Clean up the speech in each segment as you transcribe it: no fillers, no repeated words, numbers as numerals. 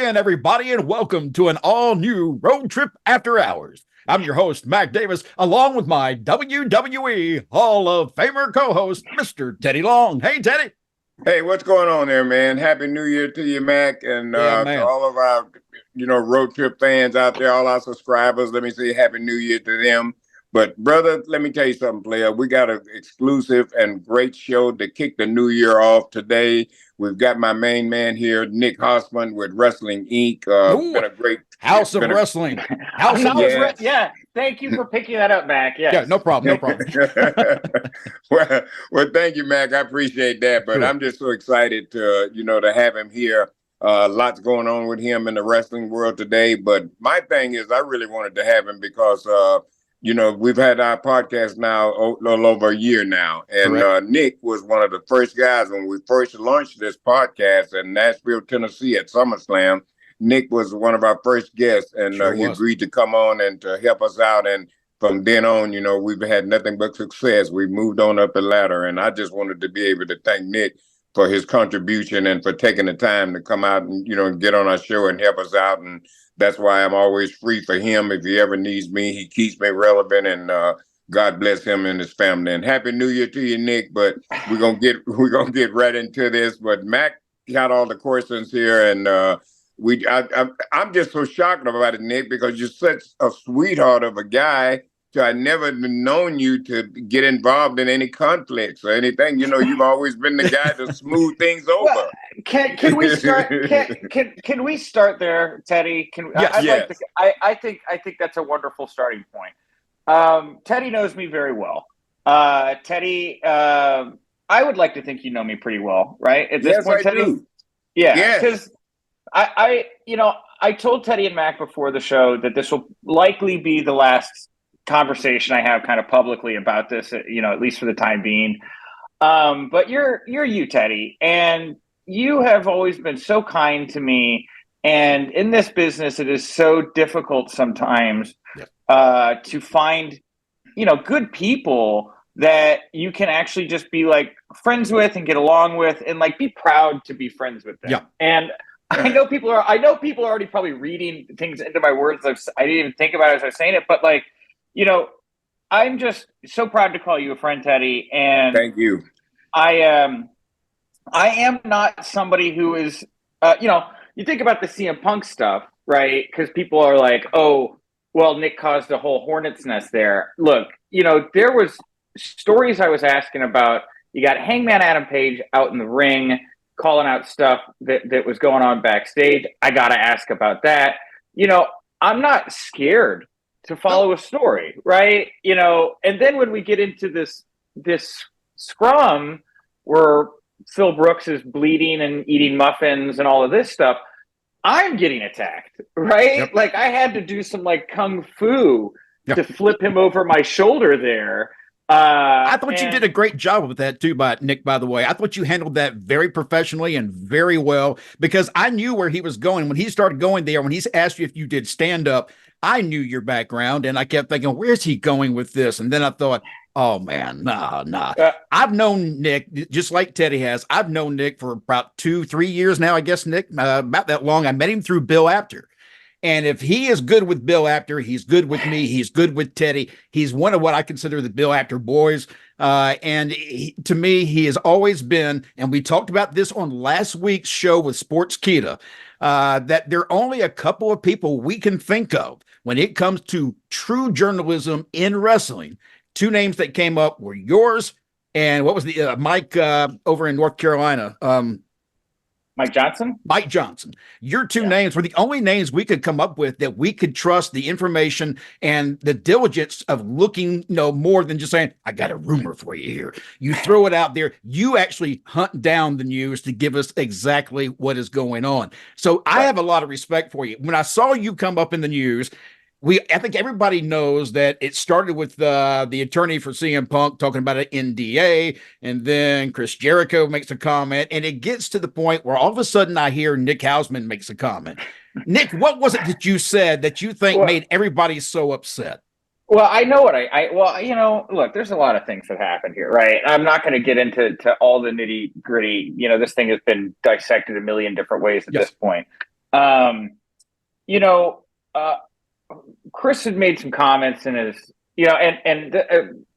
again, everybody, and welcome to an all-new Road Trip After Hours. I'm your host, MacDavis, along with my WWE Hall of Famer co-host, Mr. Teddy Long. Hey, Teddy. Hey, what's going on there, man? Happy New Year to you, Mac, and to all of our, road trip fans out there, all our subscribers. Let me say Happy New Year to them. But brother, let me tell you something, player. We got an exclusive and great show to kick the new year off today. We've got my main man here, Nick Hausman with Wrestling Inc. Been a great House of Wrestling. House of Yeah. Thank you for picking that up, Mac. Yes. Yeah, no problem. well, thank you, Mac. I appreciate that. But I'm just so excited to have him here. Lots going on with him in the wrestling world today. But my thing is, I really wanted to have him because we've had our podcast now a little over a year now. And Nick was one of the first guys when we first launched this podcast in Nashville, Tennessee at SummerSlam. Nick was one of our first guests, and he agreed to come on and to help us out. And from then on, we've had nothing but success. We've moved on up the ladder. And I just wanted to be able to thank Nick for his contribution and for taking the time to come out and, get on our show and help us out. And that's why I'm always free for him. If he ever needs me, he keeps me relevant, and God bless him and his family. And Happy New Year to you, Nick. But we're gonna get right into this. But Mac got all the questions here, and I'm just so shocked about it, Nick, because you're such a sweetheart of a guy. So I never known you to get involved in any conflicts or anything. You've always been the guy to smooth things over. Well, can we start? Can we start there, Teddy? I think that's a wonderful starting point. Teddy knows me very well. Teddy, I would like to think you know me pretty well, right? At this point, Teddy. Do. Yeah, because I told Teddy and Mac before the show that this will likely be the last conversation I have kind of publicly about this, at least for the time being. But you're you, Teddy, and you have always been so kind to me. And in this business, it is so difficult sometimes to find, good people that you can actually just be like friends with and get along with and like be proud to be friends with them. Yeah. And I know people are already probably reading things into my words. I didn't even think about it as I was saying it, but like, I'm just so proud to call you a friend, Teddy. And thank you. I am not somebody who is, you think about the CM Punk stuff, right? Because people are like, oh, well, Nick caused a whole hornet's nest there. Look, there was stories I was asking about. You got Hangman Adam Page out in the ring calling out stuff that was going on backstage. I got to ask about that. I'm not scared to follow a story, right? And then when we get into this scrum where Phil Brooks is bleeding and eating muffins and all of this stuff, I'm getting attacked, right? Yep. Like I had to do some like kung fu to flip him over my shoulder there. I thought you did a great job with that too, Nick, by the way. I thought you handled that very professionally and very well, because I knew where he was going. When he started going there, when he's asked you if you did stand up, I knew your background, and I kept thinking, where's he going with this? And then I thought, oh man, nah. I've known Nick just like Teddy has. I've known Nick for about 2-3 years now, I guess, Nick, about that long. I met him through Bill Apter. And if he is good with Bill Apter, he's good with me. He's good with Teddy. He's one of what I consider the Bill Apter boys. To me, he has always been, and we talked about this on last week's show with Sports Kita, that there are only a couple of people we can think of when it comes to true journalism in wrestling. Two names that came up were yours and what was the Mike over in North Carolina? Mike Johnson? Mike Johnson. Your two names were the only names we could come up with that we could trust the information and the diligence of looking, more than just saying, I got a rumor for you here. You throw it out there. You actually hunt down the news to give us exactly what is going on. So I have a lot of respect for you. When I saw you come up in the news, I think everybody knows that it started with the attorney for CM Punk talking about an NDA, and then Chris Jericho makes a comment, and it gets to the point where all of a sudden I hear Nick Hausman makes a comment. Nick, what was it that you said that you think made everybody so upset? Well, I know what look, there's a lot of things that happen here, right? I'm not going to get into all the nitty gritty. This thing has been dissected a million different ways at this point. Um, you know, Chris had made some comments in his,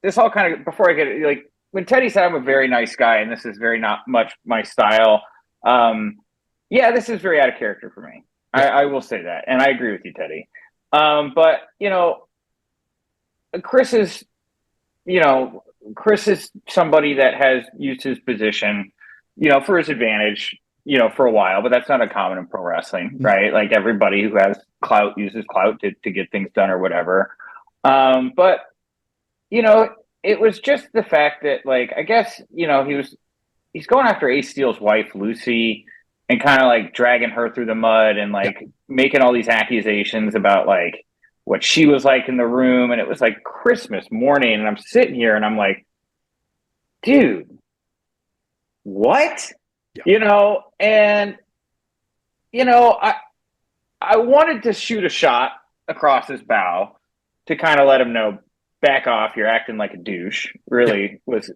this all kind of, before I get it, like when Teddy said I'm a very nice guy and this is very not much my style. Yeah, this is very out of character for me. I will say that. And I agree with you, Teddy. But, Chris is, Chris is somebody that has used his position, for his advantage, for a while, but that's not uncommon in pro wrestling, right? Like everybody who has clout uses clout to get things done or whatever. But, it was just the fact that, like, I guess, he's going after Ace Steel's wife, Lucy, and kind of like dragging her through the mud and like making all these accusations about like what she was like in the room. And it was like Christmas morning. And I'm sitting here and I'm like, dude, what? I wanted to shoot a shot across his bow to kind of let him know, back off, you're acting like a douche, really was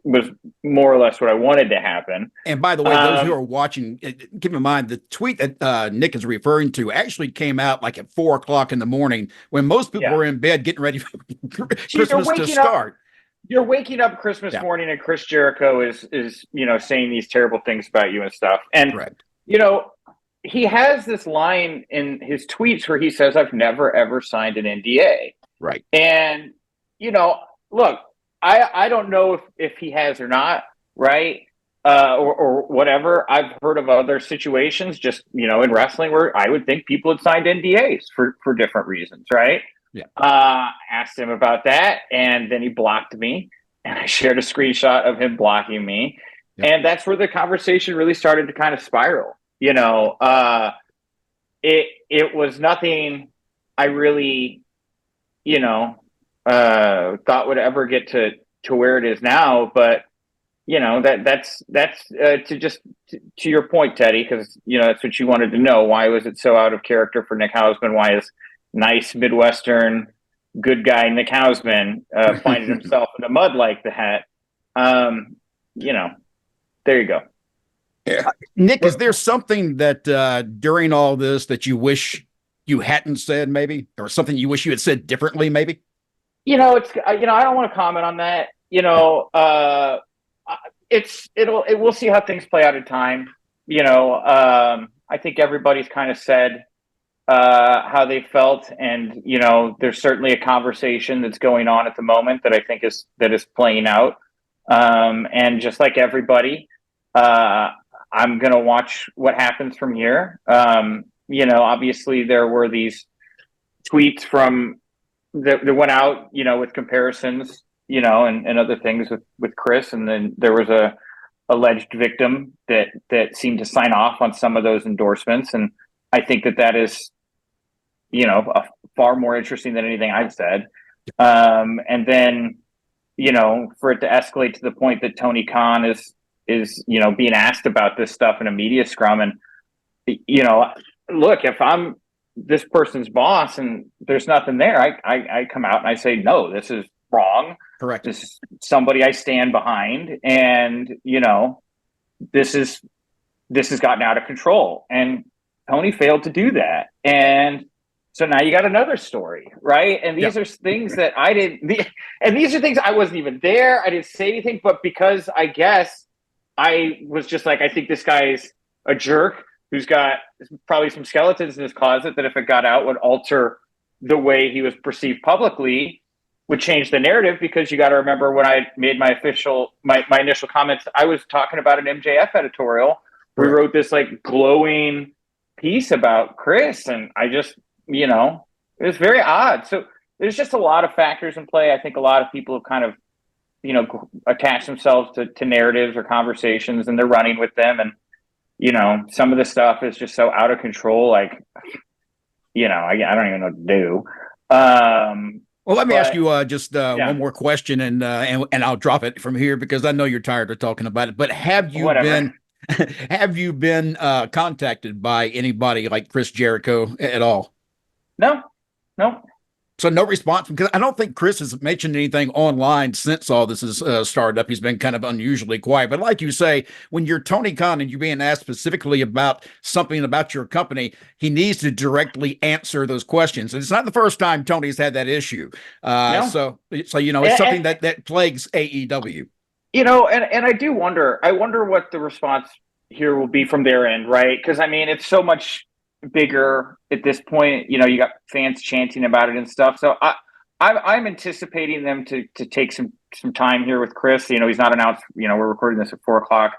more or less what I wanted to happen. And by the way, those who are watching, keep in mind the tweet that Nick is referring to actually came out like at 4:00 in the morning when most people were in bed getting ready for Christmas to start. You're waking up Christmas morning and Chris Jericho is saying these terrible things about you and stuff. And he has this line in his tweets where he says, I've never ever signed an NDA. Right. And look, I don't know if he has or not, right? Or whatever. I've heard of other situations just, in wrestling where I would think people had signed NDAs for different reasons, right? Yeah. Asked him about that, and then he blocked me, and I shared a screenshot of him blocking me. Yeah. And that's where the conversation really started to kind of spiral. It was nothing I really, thought would ever get to where it is now, but that's to your point, Teddy, because that's what you wanted to know. Why was it so out of character for Nick Hausman? Why is nice Midwestern good guy Nick Hausman finding himself in the mud like that? There you go. Yeah. Nick, is there something that during all this that you wish you hadn't said, maybe, or something you wish you had said differently, maybe? We'll see how things play out in time. I think everybody's kind of said how they felt, and there's certainly a conversation that's going on at the moment that I think is playing out. And just like everybody, I'm gonna watch what happens from here. Obviously there were these tweets from that went out, with comparisons, and other things with Chris. And then there was a alleged victim that seemed to sign off on some of those endorsements. And I think that is, far more interesting than anything I've said. And then, for it to escalate to the point that Tony Khan is, being asked about this stuff in a media scrum. And, look, if I'm this person's boss and there's nothing there, I come out and I say, no, this is wrong. Correct. This is somebody I stand behind, and this has gotten out of control, and Tony failed to do that. And so now you got another story, right? And these are things that I didn't, and these are things I wasn't even there. I didn't say anything, but because I guess I was just like, I think this guy's a jerk who's got probably some skeletons in his closet that if it got out would alter the way he was perceived publicly, would change the narrative. Because you got to remember, when I made my initial comments, I was talking about an MJF editorial. We wrote this like glowing piece about Chris, and I just, it was very odd. So there's just a lot of factors in play. I think a lot of people have kind of, attached themselves to narratives or conversations, and they're running with them. And, some of the stuff is just so out of control. Like, I don't even know what to do. Well, let me ask you just one more question, and I'll drop it from here because I know you're tired of talking about it. But have you been contacted by anybody like Chris Jericho at all? No. So no response, because I don't think Chris has mentioned anything online since all this has started up. He's been kind of unusually quiet. But like you say, when you're Tony Khan and you're being asked specifically about something about your company, he needs to directly answer those questions. And it's not the first time Tony's had that issue. No. So it's something that plagues AEW. And I do wonder. I wonder what the response here will be from their end, right? Because I mean, it's so much bigger at this point. You got fans chanting about it and stuff. So I'm anticipating them to take some time here with Chris. He's not announced. We're recording this at 4:00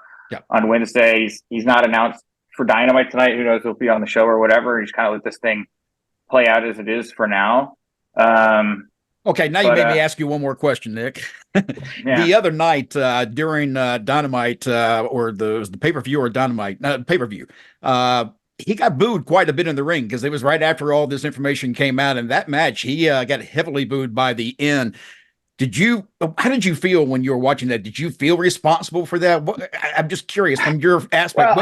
on Wednesday. He's not announced for Dynamite tonight. Who knows? He'll be on the show or whatever. He's kind of let this thing play out as it is for now. Okay, now you made me ask you one more question, Nick. The other night during Dynamite or the pay-per-view or Dynamite pay-per-view, he got booed quite a bit in the ring because it was right after all this information came out. And that match, he got heavily booed by the end. How did you feel when you were watching that? Did you feel responsible for that? I'm just curious from your aspect.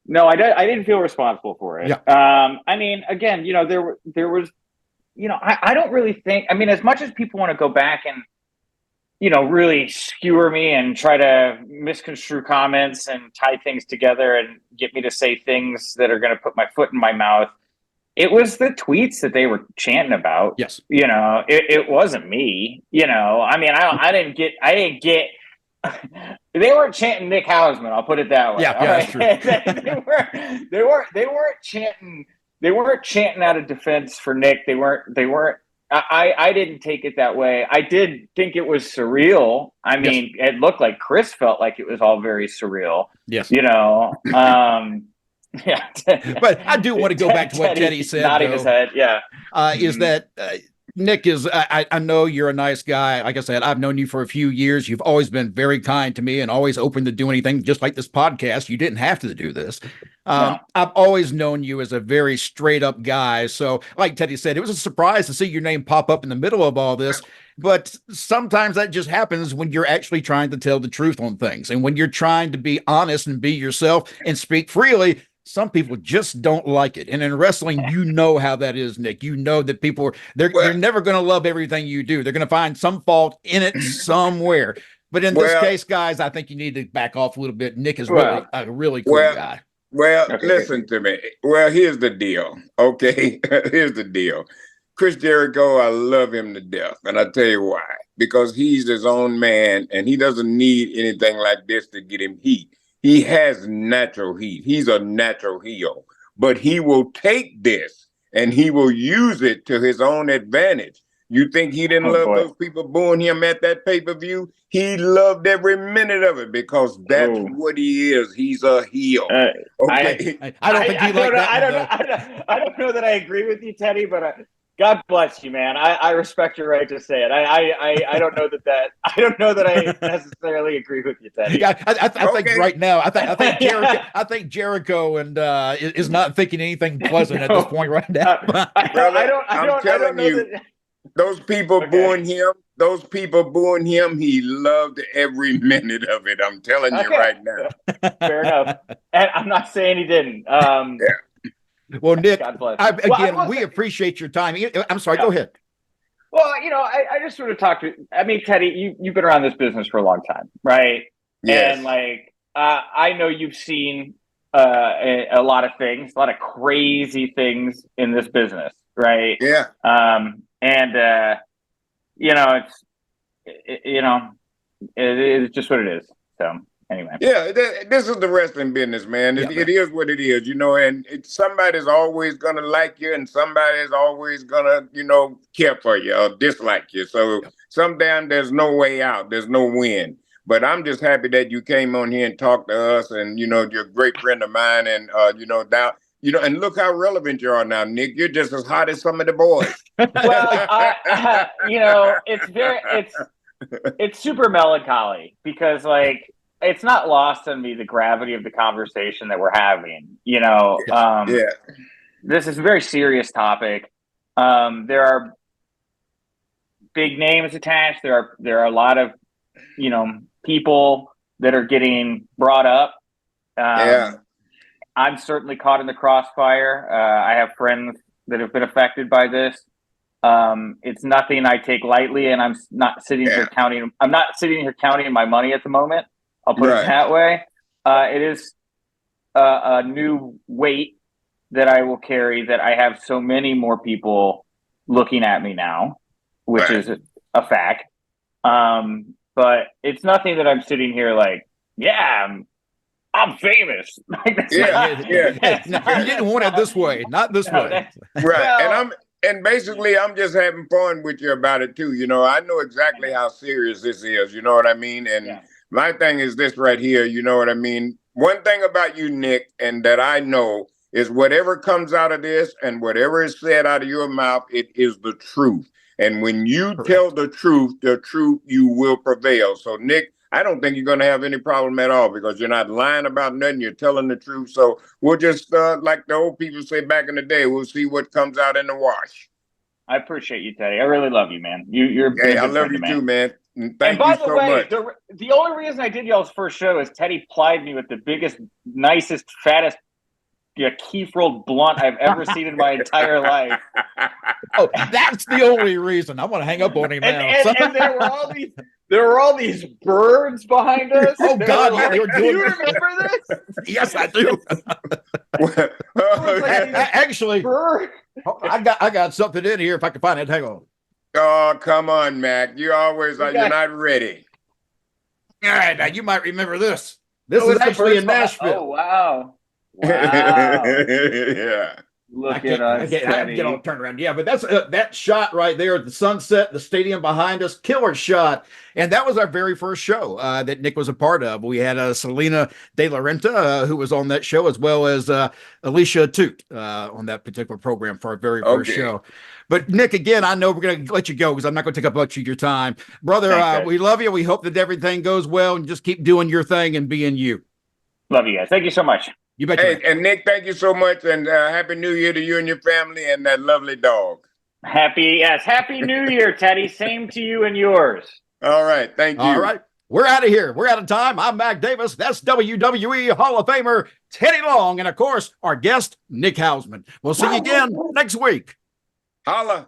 No, I didn't feel responsible for it. Yeah. I mean, again, there was, I don't really think, I mean, as much as people want to go back and, really skewer me and try to misconstrue comments and tie things together and get me to say things that are going to put my foot in my mouth. It was the tweets that they were chanting about. Yes. It wasn't me, I mean, I didn't get, they weren't chanting Nick Hausman. I'll put it that way. Yeah, that's true. They weren't chanting out of defense for Nick. They weren't. I didn't take it that way. I did think it was surreal. I mean, It looked like Chris felt like it was all very surreal. Yes. Yeah. But I do want to go back to what Teddy said. Nodding his head. Yeah. Is that Nick is, I know you're a nice guy. Like I said, I've known you for a few years. You've always been very kind to me and always open to do anything, just like this podcast. You didn't have to do this. No. I've always known you as a very straight up guy. So like Teddy said, it was a surprise to see your name pop up in the middle of all this. But sometimes that just happens when you're actually trying to tell the truth on things. And when you're trying to be honest and be yourself and speak freely, some people just don't like it. And in wrestling, you know how that is, Nick. You know that people, they're never going to love everything you do. They're going to find some fault in it somewhere. But in this case, guys, I think you need to back off a little bit. Nick is really a really cool guy. Listen to me. Here's the deal. Okay, here's the deal. Chris Jericho, I love him to death. And I'll tell you why. Because he's his own man, and he doesn't need anything like this to get him heat. He has natural heat. He's a natural heel. But he will take this, and he will use it to his own advantage. You think he didn't love those people booing him at that pay-per-view? He loved every minute of it because that's what he is. He's a heel. Okay. I don't think he liked that. I don't know that I agree with you, Teddy, but God bless you, man. I respect your right to say it. I don't know that I don't know that I necessarily agree with you, Teddy. Yeah, I think right now, I think Jericho and is not thinking anything pleasant at this point right now. I'm telling you. Those people booing him, he loved every minute of it. I'm telling you right now. Fair enough. And I'm not saying he didn't. Well, Nick, we appreciate your time. I'm sorry, go ahead. Well, I just sort of talked to, I mean, Teddy, you've been around this business for a long time, right? Yes. And I know you've seen a lot of things, a lot of crazy things in this business, right? Yeah. It's just what it is. So anyway. Yeah, this is the wrestling business, man. It is what it is, and somebody's always going to like you and somebody's always going to, care for you or dislike you. So sometimes there's no way out. There's no win. But I'm just happy that you came on here and talked to us and, you're a great friend of mine and, and look how relevant you are now, Nick. You're just as hot as some of the boys. Well, it's super melancholy because it's not lost on me the gravity of the conversation that we're having. This is a very serious topic. There are big names attached. There are a lot of people that are getting brought up. I'm certainly caught in the crossfire. I have friends that have been affected by this. It's nothing I take lightly, and I'm not sitting here counting. I'm not sitting here counting my money at the moment. I'll put it that way. It is a new weight that I will carry, that I have so many more people looking at me now, which is a fact. But it's nothing that I'm sitting here like, I'm famous. Like, You didn't want it this way, not this way. Right. And basically, I'm just having fun with you about it too. You know, I know exactly how serious this is. You know what I mean? And my thing is this right here. You know what I mean? One thing about you, Nick, and that I know is whatever comes out of this and whatever is said out of your mouth, it is the truth. And when you tell the truth, you will prevail. So, Nick, I don't think you're going to have any problem at all, because you're not lying about nothing. You're telling the truth. So we'll just, like the old people say back in the day, we'll see what comes out in the wash. I appreciate you, Teddy. I really love you, man. You're Hey, I love you too, man. Thank you so much. The only reason I did y'all's first show is Teddy plied me with the biggest, nicest, fattest keef rolled blunt I've ever seen in my entire life. Oh, that's the only reason. I want to hang up on him now. And there were all these birds behind us. Oh God, they were doing. Do you remember this? Yes, I do. Actually, I got something in here if I can find it. Hang on. Oh, come on, Mac. You always are. You're not ready. All right, now you might remember this. This is actually in Nashville. Oh, wow. Yeah. Look at us. I can get all turned around. Yeah, but that's that shot right there at the sunset, the stadium behind us, killer shot. And that was our very first show that Nick was a part of. We had Selena De La Renta, who was on that show, as well as Alicia Toot on that particular program for our very first show. But Nick, again, I know we're going to let you go because I'm not going to take up much of your time. Brother, we love you. We hope that everything goes well, and just keep doing your thing and being you. Love you guys. Thank you so much. You bet. Hey, and Nick, thank you so much, and Happy New Year to you and your family and that lovely dog. Happy New Year, Teddy. Same to you and yours. All right, thank you. All right, we're out of here. We're out of time. I'm MacDavis. That's WWE Hall of Famer Teddy Long, and of course, our guest Nick Hausman. We'll see you again next week. Holla.